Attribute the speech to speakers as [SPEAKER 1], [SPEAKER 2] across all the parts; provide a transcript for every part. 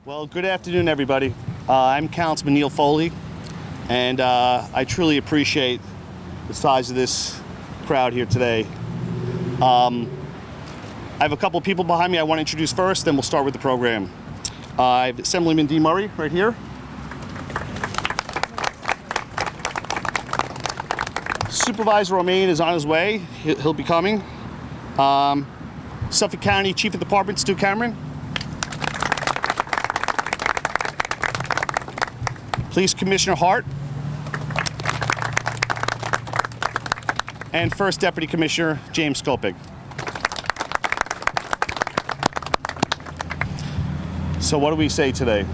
[SPEAKER 1] Well, good afternoon, everybody. I'm Councilman Neil Foley, and I truly appreciate the size of this crowd here today. I have a couple people behind me I want to introduce first, then we'll start with the program. I have Assemblyman D. Murray right here. Supervisor Romaine is on his way. He'll be coming. Suffolk County Chief of Department Stu Cameron. Police Commissioner Hart. And First Deputy Commissioner James Skopig. So what do we say today?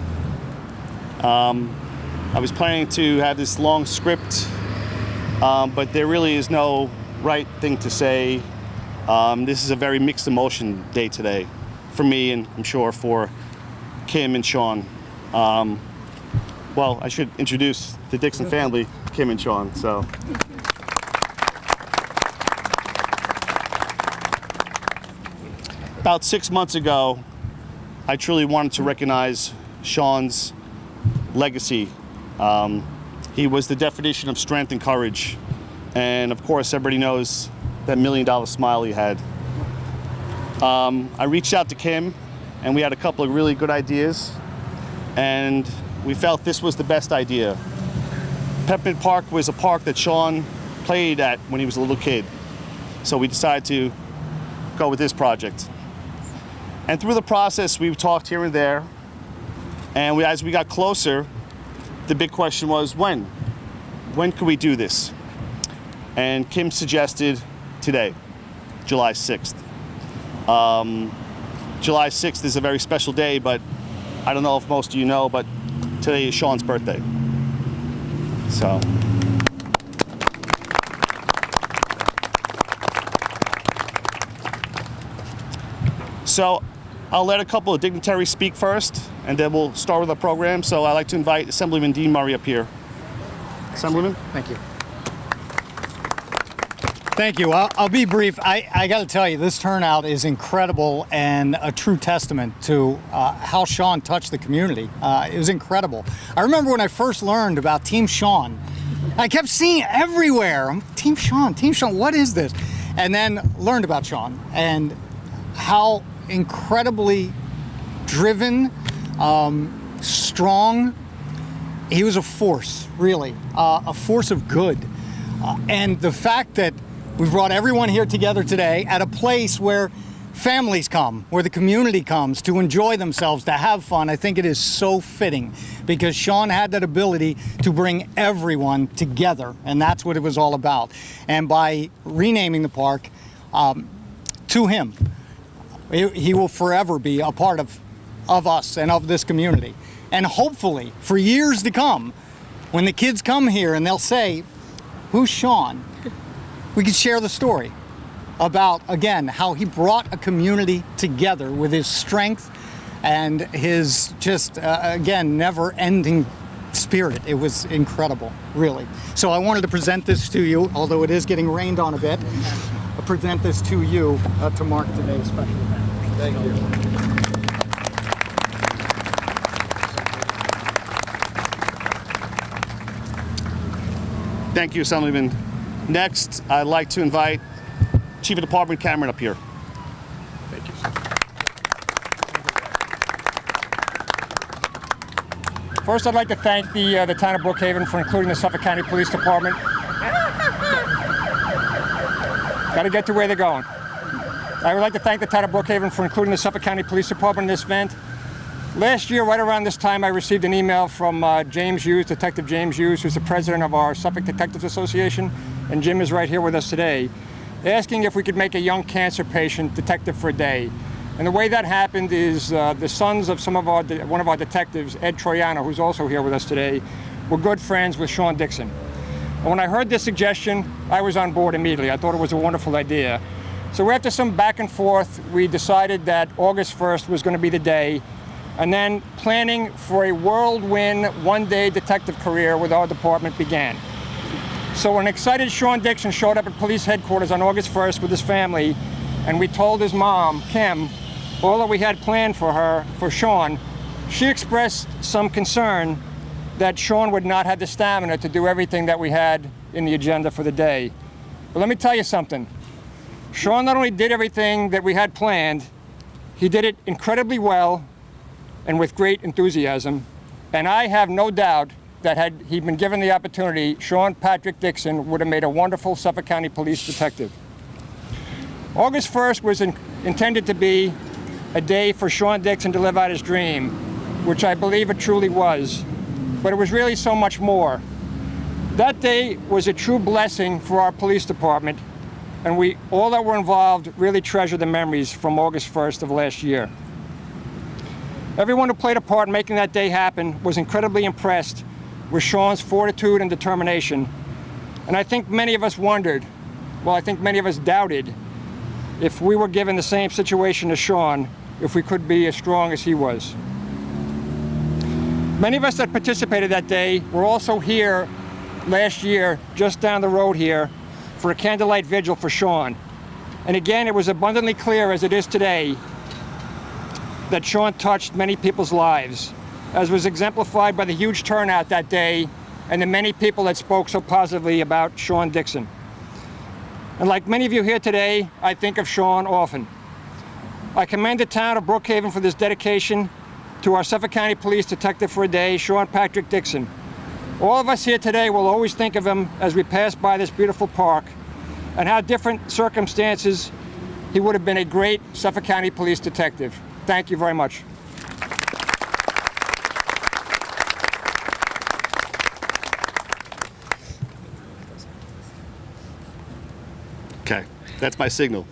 [SPEAKER 1] I was planning to have this long script, but there really is no right thing to say. This is a very mixed emotion day today for me, and I'm sure for Kim and Sean. Well, I should introduce the Dixon family, Kim and Sean. So, about 6 months ago, I truly wanted to recognize Sean's legacy. He was the definition of strength and courage. And of course, everybody knows that $1 million smile he had. I reached out to Kim, and we had a couple of really good ideas. And we felt this was the best idea. Peppermint Park was a park that Sean played at when he was a little kid. So we decided to go with this project. And through the process, we talked here and there. And as we got closer, the big question was when? When could we do this? And Kim suggested today, July 6th. July 6th is a very special day, but I don't know if most of you know, but today is Sean's birthday. So I'll let a couple of dignitaries speak first, and then we'll start with the program. So I'd like to invite Assemblyman Dean Murray up here. Assemblyman?
[SPEAKER 2] Thank you. Thank you. I'll be brief. I got to tell you, this turnout is incredible and a true testament to how Sean touched the community. It was incredible. I remember when I first learned about Team Sean, I kept seeing it everywhere. Team Sean, what is this? And then learned about Sean and how incredibly driven, strong. He was a force, really, a force of good. And the fact that we've brought everyone here together today at a place where families come, where the community comes to enjoy themselves, to have fun. I think it is so fitting because Sean had that ability to bring everyone together, and that's what it was all about. And by renaming the park to him, he will forever be a part of us and of this community. And hopefully, for years to come, when the kids come here and they'll say, "Who's Sean?" we can share the story about, again, how he brought a community together with his strength and his just, again, never-ending spirit. It was incredible, really. So I wanted to present this to you, although it is getting rained on a bit. I'll present this to you to mark today's special event. Thank you.
[SPEAKER 1] Thank you, Assemblyman. Next, I'd like to invite Chief of Department Cameron up here.
[SPEAKER 3] Thank you.
[SPEAKER 4] First, I'd like to thank the town of Brookhaven for including the Suffolk County Police Department. Got to get to where they're going. I would like to thank the town of Brookhaven for including the Suffolk County Police Department in this event. Last year, right around this time, I received an email from James Hughes, Detective James Hughes, who's the president of our Suffolk Detectives Association, and Jim is right here with us today, asking if we could make a young cancer patient detective for a day. And the way that happened is the sons of one of our detectives, Ed Troiano, who's also here with us today, were good friends with Sean Dixon. And when I heard this suggestion, I was on board immediately. I thought it was a wonderful idea. So after some back and forth, we decided that August 1st was going to be the day, and then planning for a whirlwind one-day detective career with our department began. So when excited Sean Dixon showed up at police headquarters on August 1st with his family, and we told his mom, Kim, all that we had planned for her, for Sean, She expressed some concern that Sean would not have the stamina to do everything that we had in the agenda for the day. But let me tell you something. Sean not only did everything that we had planned, he did it incredibly well and with great enthusiasm. And I have no doubt that had he been given the opportunity, Sean Patrick Dixon would have made a wonderful Suffolk County Police detective. August 1st was intended to be a day for Sean Dixon to live out his dream, which I believe it truly was. But it was really so much more. That day was a true blessing for our police department, and we all that were involved really treasure the memories from August 1st of last year. Everyone who played a part in making that day happen was incredibly impressed with Sean's fortitude and determination. And I think many of us wondered, well, I think many of us doubted, if we were given the same situation as Sean, if we could be as strong as he was. Many of us that participated that day were also here last year, just down the road here, for a candlelight vigil for Sean. And again, it was abundantly clear, as it is today, that Sean touched many people's lives, as was exemplified by the huge turnout that day and the many people that spoke so positively about Sean Dixon. And like many of you here today, I think of Sean often. I commend the town of Brookhaven for this dedication to our Suffolk County Police Detective for a day, Sean Patrick Dixon. All of us here today will always think of him as we pass by this beautiful park and how different circumstances he would have been a great Suffolk County Police Detective. Thank you very much.
[SPEAKER 1] Okay, that's my signal.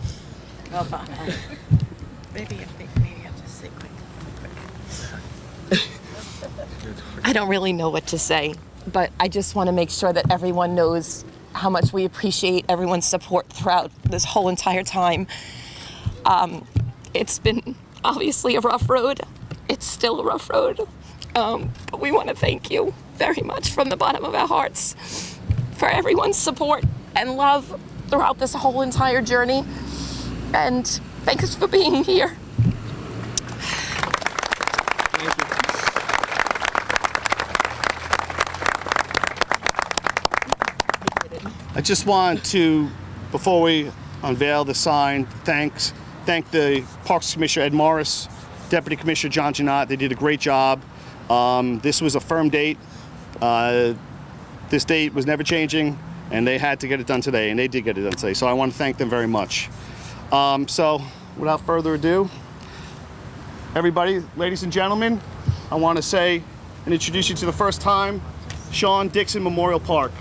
[SPEAKER 3] Maybe I'll just say quick. I don't really know what to say, but I just want to make sure that everyone knows how much we appreciate everyone's support throughout this whole entire time. It's been obviously a rough road. It's still a rough road. But we want to thank you very much from the bottom of our hearts for everyone's support and love throughout this whole entire journey. And thanks for being here.
[SPEAKER 1] I just want to, before we unveil the sign, thank the Parks Commissioner Ed Morris, Deputy Commissioner John Janot. They did a great job. This was a firm date. This date was never changing, and they had to get it done today, and they did get it done today. So I want to thank them very much. So without further ado, everybody, ladies and gentlemen, I want to say and introduce you to the first time, Sean Dixon Memorial Park.